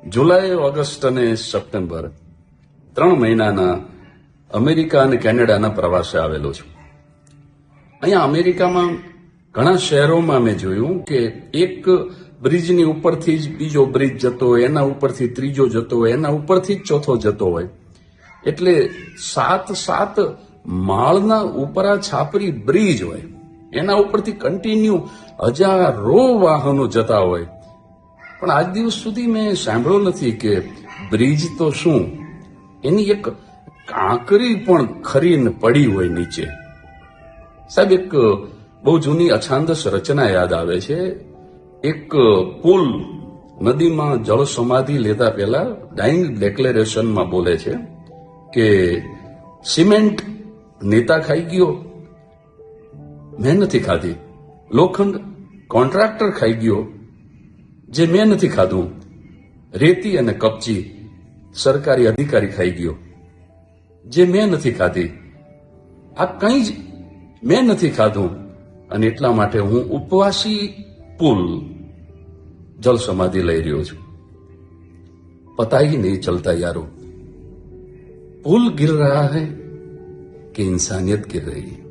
જુલાઈ, August અને September 3 મહિનાના America અને કેનેડાના પ્રવાસે આવેલો છું. અહીંયા અમેરિકામાં ઘણા શહેરોમાં મેં જોયું કે એક બ્રિજની ઉપરથી જ બીજો બ્રિજ જતો હોય, એના ઉપરથી ત્રીજો જતો હોય, એના ઉપરથી જ ચોથો જતો હોય. એટલે 7 માળના ઉપરા છાપરી બ્રિજ હોય, એના ઉપરથી કન્ટિન્યુ હજારો વાહનો જતા હોય. પણ આજ દિવસ સુધી મેં સાંભળ્યું નથી કે બ્રિજ તો શું, એની એક કાંકરી પણ ખરીને પડી હોય નીચે. સાહેબ, એક બહુ જૂની અછાંદસ રચના યાદ આવે છે. એક પુલ નદીમાં જળ સમાધિ લેતા પહેલા ડાઇંગ ડિક્લેરેશનમાં બોલે છે કે સિમેન્ટ નેતા ખાઈ ગયો, મેં નથી ખાધી. લોખંડ કોન્ટ્રાક્ટર ખાઈ ગયો, જે મેં નથી ખાધું. રેતી અને કપચી સરકારી અધિકારી ખાઈ ગયો, જે મેં નથી ખાધી. આ કંઈ જ મેં નથી ખાધું, અને એટલા માટે હું ઉપવાસી પુલ जल समाधि ले रही हूं. पता ही नहीं चलता यारो, पुल गिर रहा है कि इंसानियत गिर रही है.